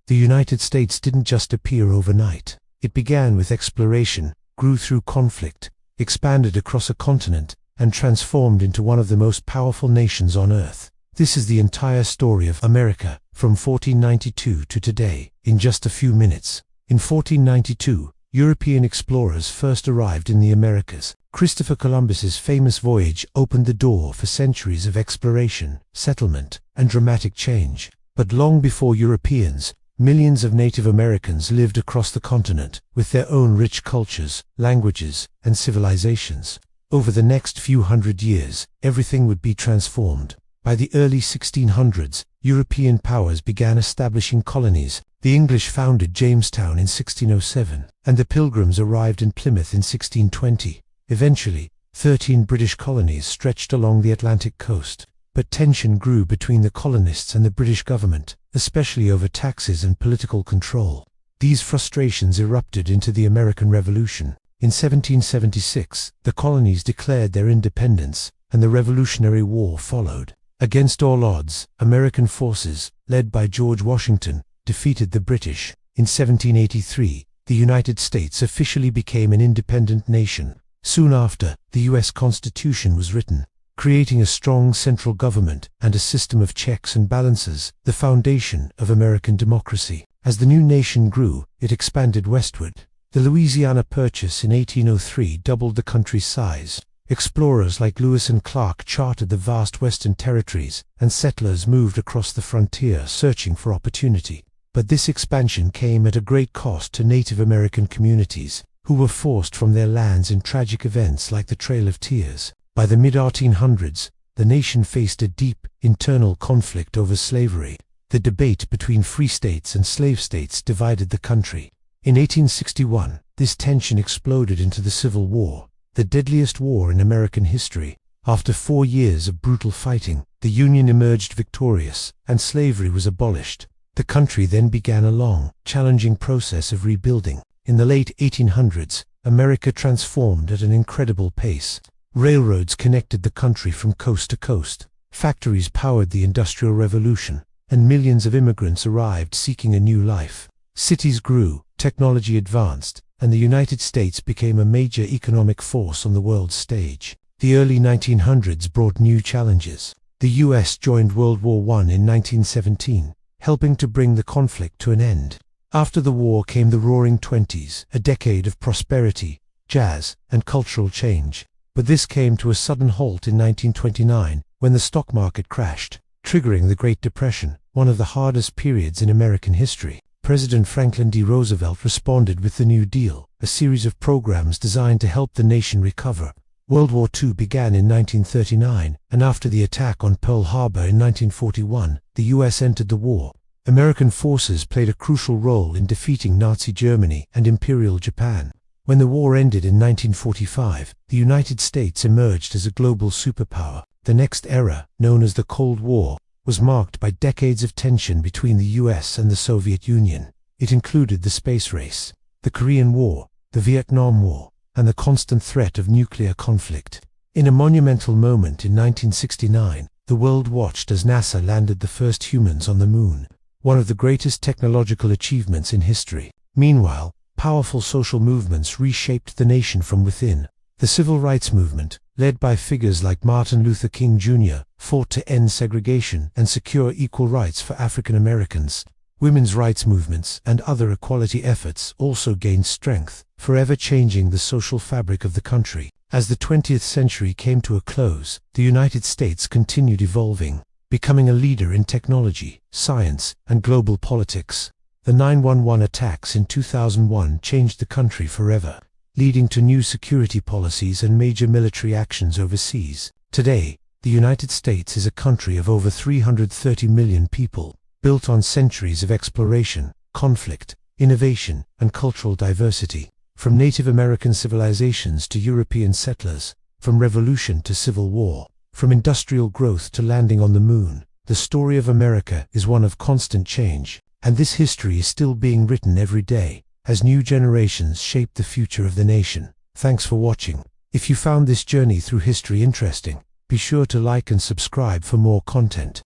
The United States didn't just appear overnight. It began with exploration, grew through conflict, expanded across a continent, and transformed into one of the most powerful nations on Earth. This is the entire story of America, from 1492 to today, in just a few minutes. In 1492, European explorers first arrived in the Americas. Christopher Columbus's famous voyage opened the door for centuries of exploration, settlement, and dramatic change. But long before Europeans, millions of Native Americans lived across the continent, with their own rich cultures, languages, and civilizations. Over the next few hundred years, everything would be transformed. By the early 1600s, European powers began establishing colonies. The English founded Jamestown in 1607, and the Pilgrims arrived in Plymouth in 1620. Eventually, 13 British colonies stretched along the Atlantic coast. But tension grew between the colonists and the British government, especially over taxes and political control. These frustrations erupted into the American Revolution. In 1776, the colonies declared their independence, and the Revolutionary War followed. Against all odds, American forces, led by George Washington, defeated the British. In 1783, the United States officially became an independent nation. Soon after, the U.S. Constitution was written, creating a strong central government and a system of checks and balances, the foundation of American democracy. As the new nation grew, it expanded westward. The Louisiana Purchase in 1803 doubled the country's size. Explorers like Lewis and Clark charted the vast western territories, and settlers moved across the frontier searching for opportunity. But this expansion came at a great cost to Native American communities, who were forced from their lands in tragic events like the Trail of Tears. By the mid-1800s, the nation faced a deep, internal conflict over slavery. The debate between free states and slave states divided the country. In 1861, this tension exploded into the Civil War, the deadliest war in American history. After 4 years of brutal fighting, the Union emerged victorious, and slavery was abolished. The country then began a long, challenging process of rebuilding. In the late 1800s, America transformed at an incredible pace. Railroads connected the country from coast to coast. Factories powered the Industrial Revolution, and millions of immigrants arrived seeking a new life. Cities grew, technology advanced, and the United States became a major economic force on the world stage. The early 1900s brought new challenges. The U.S. joined World War I in 1917, helping to bring the conflict to an end. After the war came the Roaring Twenties, a decade of prosperity, jazz, and cultural change. But this came to a sudden halt in 1929, when the stock market crashed, triggering the Great Depression, one of the hardest periods in American history. President Franklin D. Roosevelt responded with the New Deal, a series of programs designed to help the nation recover. World War II began in 1939, and after the attack on Pearl Harbor in 1941, the U.S. entered the war. American forces played a crucial role in defeating Nazi Germany and Imperial Japan. When the war ended in 1945, the United States emerged as a global superpower. The next era, known as the Cold War, was marked by decades of tension between the U.S. and the Soviet Union. It included the space race, the Korean War, the Vietnam War, and the constant threat of nuclear conflict. In a monumental moment in 1969, the world watched as NASA landed the first humans on the moon, one of the greatest technological achievements in history. Meanwhile, powerful social movements reshaped the nation from within. The civil rights movement, led by figures like Martin Luther King Jr., fought to end segregation and secure equal rights for African Americans. Women's rights movements and other equality efforts also gained strength, forever changing the social fabric of the country. As the 20th century came to a close, the United States continued evolving, becoming a leader in technology, science, and global politics. The 9/11 attacks in 2001 changed the country forever, leading to new security policies and major military actions overseas. Today, the United States is a country of over 330 million people, built on centuries of exploration, conflict, innovation, and cultural diversity. From Native American civilizations to European settlers, from revolution to civil war, from industrial growth to landing on the moon, the story of America is one of constant change, and this history is still being written every day, as new generations shape the future of the nation. Thanks for watching. If you found this journey through history interesting, be sure to like and subscribe for more content.